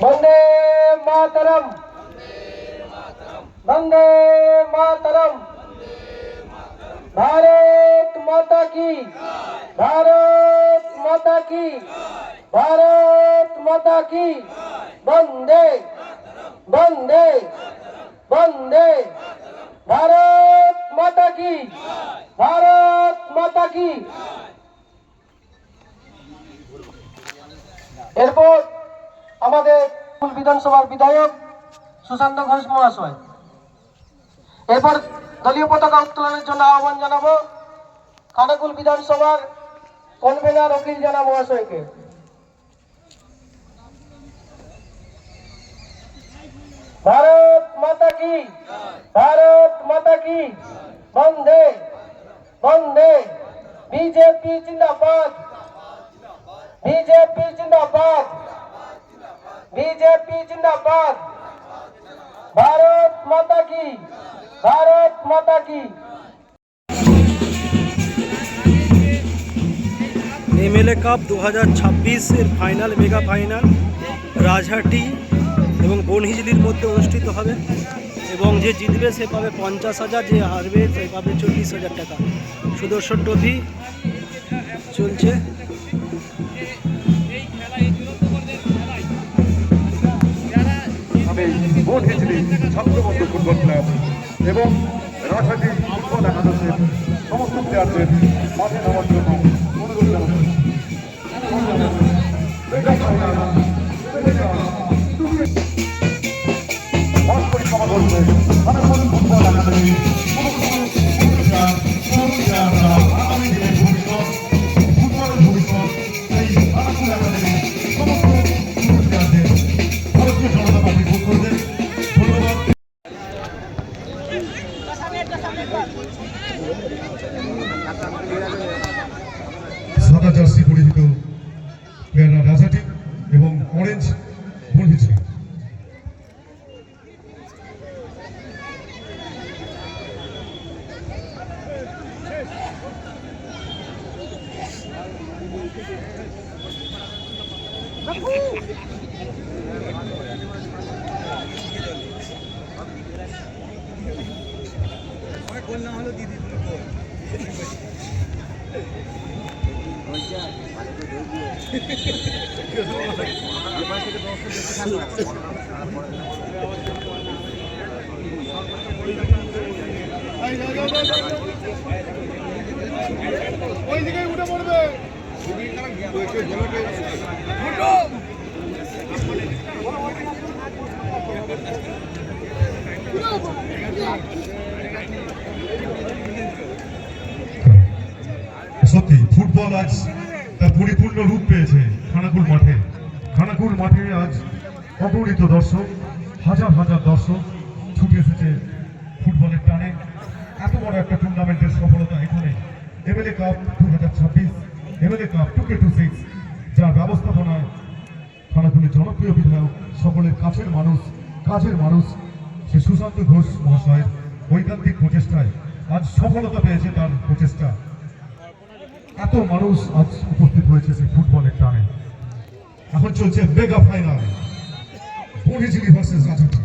वंदे मातरम, वंदे मातरम। भारत माता की, भारत माता की, भारत माता की। वंदे वंदे वंदे। भारत माता की, भारत माता की। এরপর আমাদের বিধানসভার বিধায়ক সুশান্ত ঘোষ মহাশয়। এরপর দলীয় পতাকা উত্তোলনের জন্য আহ্বান জানাবো খানাকুল বিধানসভার কনভেনার অখিল জানা মহাশয়কে। भारत माता की, भारत माता की। वंदे वंदे। बीजेपी जिंदाबाद, बीजेपी जिंदाबाद, बीजेपी जिंदाबाद। भारत माता की, भारत माता की। এমএলএ কাপ 2026 এর ফাইনাল, মেগা ফাইনাল রাজহাটি এবং বনহিজলির মধ্যে অনুষ্ঠিত হবে এবং যে জিতবে সে পাবে 50,000, যে হারবে সে পাবে 40,000 টাকা। সুদর্শন ট্রফি চলছে। বনহিজলি ছাত্রবন্ধু ফুটবল ক্লাব এবং রাজহাটি ফুটবল একাদশের সমস্ত প্লেয়ারদের মাঠে নামার জন্য অনুরোধ জানাচ্ছি। পরিক্রমা করছে খানাকুল ফুটবল একাডেমি আগামী দিনের ভবিষ্যৎ, ফুটবলের ভবিষ্যৎ। এই খানাকুল একাডেমি সমস্ত প্লেয়ারদের ভারতীয় জনতা পার্টির ভোটারদের ধন্যবাদ। সাদা জার্সি পরিহিত প্লেয়াররা রাজহাটি এবং অরেঞ্জ বনহিজলি। ওই দিকে উঠে পড়বে। সত্যি ফুটবল আজ তার পরিপূর্ণ রূপ পেয়েছে খানাকুল মাঠে। খানাকুল মাঠে আজ অগণিত দর্শক, হাজার হাজার দর্শক ছুটে এসেছে ফুটবলের টানে। এত বড় একটা টুর্নামেন্টের সফলতা এখানে MLA cup 2026, MLA cup 2K26, যার ব্যবস্থাপনায় খানাকুলের জনপ্রিয় বিধায়ক, সকলের কাছের মানুষ, কাজের মানুষ সে সুশান্ত ঘোষ মহাশয়ের ঐকান্তিক প্রচেষ্টায় আজ সফলতা পেয়েছে তার প্রচেষ্টা। এত মানুষ আজ উপস্থিত হয়েছে সেই ফুটবলের টানে। এখন চলছে মেগা ফাইনাল, বনহিজলি ভার্সেস রাজহাটি।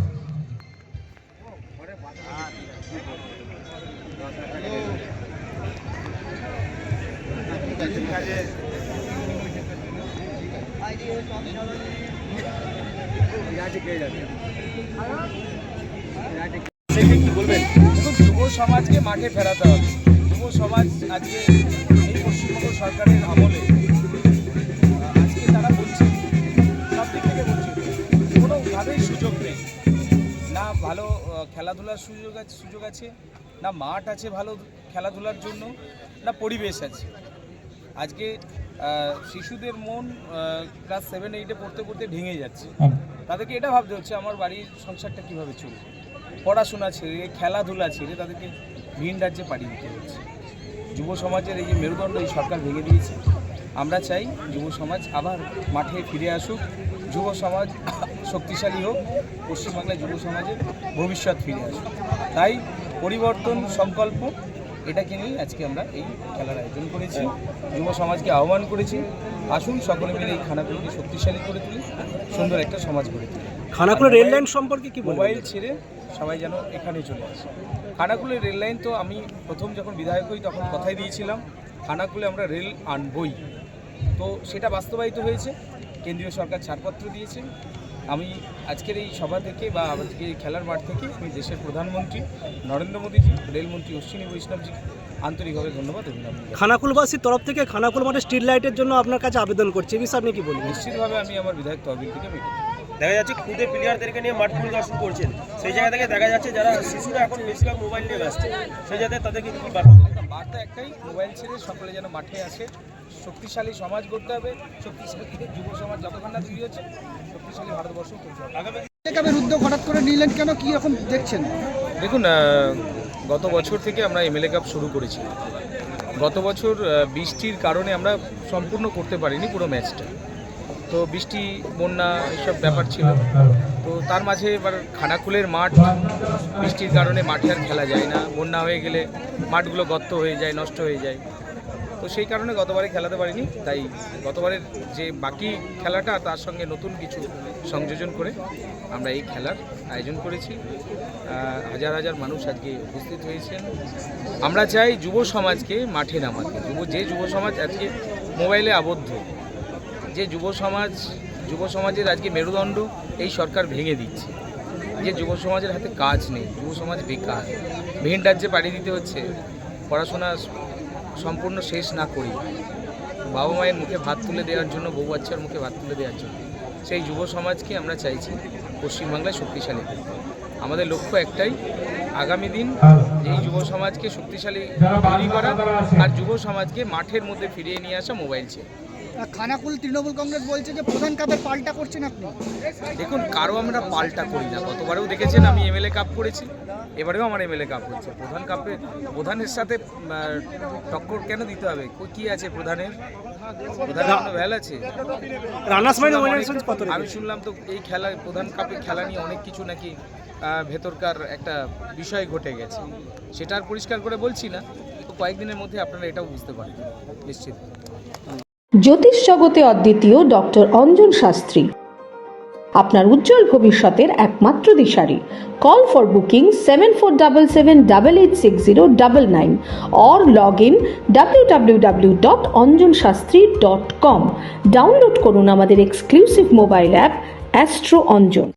যুব সমাজকে মাঠে ফেরাতে হবে। যুব সমাজ আজকে এই পশ্চিমবঙ্গ সরকারের আমলে আজকে তারা বলছে, সব দিক থেকে বলছে, কোনোভাবেই সুযোগ নেই। না ভালো খেলাধুলার সুযোগ আছে, না মাঠ আছে ভালো খেলাধুলার জন্য, না পরিবেশ আছে। আজকে শিশুদের মন ক্লাস 7-8 পড়তে পড়তে ভেঙে যাচ্ছে। তাদেরকে এটা ভাবতে হচ্ছে আমার বাড়ির সংসারটা কীভাবে চলবে। পড়াশোনা ছেড়ে, খেলাধুলা ছেড়ে তাদেরকে ভিন রাজ্যে পাঠিয়ে দিতে হচ্ছে। যুব সমাজের এই যে মেরুদণ্ড এই সরকার ভেঙে দিয়েছে। আমরা চাই যুব সমাজ আবার মাঠে ফিরে আসুক, যুব সমাজ শক্তিশালী হোক, পশ্চিমবাংলায় যুব সমাজের ভবিষ্যৎ ফিরে আসুক। তাই পরিবর্তন সংকল্প এটাকে নিয়ে আজকে আমরা এই খেলার আয়োজন করেছি, যুব সমাজকে আহ্বান করেছি। আসুন সকলে মিলে এই খানাকুলকে শক্তিশালী করে তুলি, সুন্দর একটা সমাজ গড়ে তুলি। খানাকুলের রেল লাইন সম্পর্কে কি বলবেন? মোবাইল ছেড়ে সবাই যেন এখানে চলে আসে। খানাকুলের রেল লাইন তো আমি প্রথম যখন বিধায়ক হই তখন কথাই দিয়েছিলাম খানাকুলে আমরা রেল আনবই, তো সেটা বাস্তবায়িত হয়েছে। কেন্দ্রীয় সরকার ছাড়পত্র দিয়েছে। আমি আজকের এই সভা থেকে বা আজকে এই খেলার মাঠ থেকে আমি দেশের প্রধানমন্ত্রী নরেন্দ্র মোদীজি, রেলমন্ত্রী অশ্বিনী বৈষ্ণবজি আন্তরিকভাবে ধন্যবাদ অভিনন্দন জানাই। খানাকুলবাসীর তরফ থেকে খানাকুল মাঠে স্ট্রিট লাইটের জন্য আপনার কাছে আবেদন করছে, এই বিষয়ে আপনি কি বলবেন? নিশ্চিতভাবে আমি আমার বিধায়ক তহবিল থেকে মেটাবো। দেখা যাচ্ছে খুদে প্লেয়ারদেরকে নিয়ে মাঠ পরিদর্শন করছেন, সেই জায়গা থেকে দেখা যাচ্ছে যারা শিশুরা এখন বেশিরভাগ মোবাইল নিয়ে ব্যস্ত, সেই জায়গায় তাদেরকে কি বার্তা? বার্তা একটাই, মোবাইল ছেড়ে সকলে যেন মাঠে আসে। শক্তিশালী সমাজ গড়তে হবে, শক্তিশালী যুব সমাজ যতক্ষণ না তৈরি হচ্ছে শক্তিশালী ভারতবর্ষ তৈরি হবে। কাপের উদ্যোগ হঠাৎ করে নিলেন কেন, কি রকম দেখছেন? দেখুন, গত বছর থেকে আমরা এমএলএ কাপ শুরু করেছি। গত বছর বৃষ্টির কারণে আমরা সম্পূর্ণ করতে পারিনি পুরো ম্যাচটা, তো বৃষ্টি বন্যা এসব ব্যাপার ছিল। তো তার মাঝে এবার খানাকুলের মাঠ বৃষ্টির কারণে মাঠে আর খেলা যায় না, বন্যা হয়ে গেলে মাঠগুলো গর্ত হয়ে যায়, নষ্ট হয়ে যায়। তো সেই কারণে গতবারে খেলাতে পারিনি, তাই গতবারের যে বাকি খেলাটা তার সঙ্গে নতুন কিছু সংযোজন করে আমরা এই খেলার আয়োজন করেছি। হাজার হাজার মানুষ আজকে উপস্থিত হয়েছেন। আমরা চাই যুব সমাজকে মাঠে নামাতে। যে যুব সমাজ আজকে মোবাইলে আবদ্ধ, যে যুব সমাজের আজকে মেরুদণ্ড এই সরকার ভেঙে দিচ্ছে। যে যুব সমাজের হাতে কাজ নেই, যুব সমাজ বেকার, ভিন রাজ্যে পাড়ি দিতে হচ্ছে, পড়াশোনা সম্পূর্ণ শেষ না করি বাবা মায়ের মুখে ভাত তুলে দেওয়ার জন্য, বউ বাচ্চার মুখে ভাত তুলে দেওয়ার জন্য সেই যুব সমাজকে আমরা চাইছি পশ্চিমবাংলায় শক্তিশালী করতে। আমাদের লক্ষ্য একটাই, আগামী দিন এই যুব সমাজকে শক্তিশালী তৈরি করা আর যুব সমাজকে মাঠের মধ্যে ফিরিয়ে নিয়ে আসা মোবাইল ছেড়ে। খানাকুল তৃণমূল কংগ্রেস বলছে যে প্রধান কাপের পাল্টা করছেন আপনি। দেখুন, কারো আমরা পাল্টা করি না। গতবারেও দেখেছেন আমি এমএলএ কাপ করেছি, এবারেও আমার এমএলএ কাপ হচ্ছে। প্রধানের সাথে টক্কর কেন দিতে হবে? কি আছে প্রধানের কোনো ভ্যাল আছে? আমি শুনলাম তো এই খেলা প্রধান কাপের খেলা নিয়ে অনেক কিছু নাকি ভেতরকার একটা বিষয় ঘটে গেছে, সেটা আর পরিষ্কার করে বলছি না, তো কয়েকদিনের মধ্যে আপনারা এটাও বুঝতে পারবেন নিশ্চিত। জ্যোতিষ জগতে অদ্বিতীয় ডক্টর অঞ্জন শাস্ত্রী, আপনার উজ্জ্বল ভবিষ্যতের একমাত্র দিশারি। Call for booking 7477886099 or log in www.anjanshastri.com। Download করুন আমাদের exclusive mobile app astro Anjan.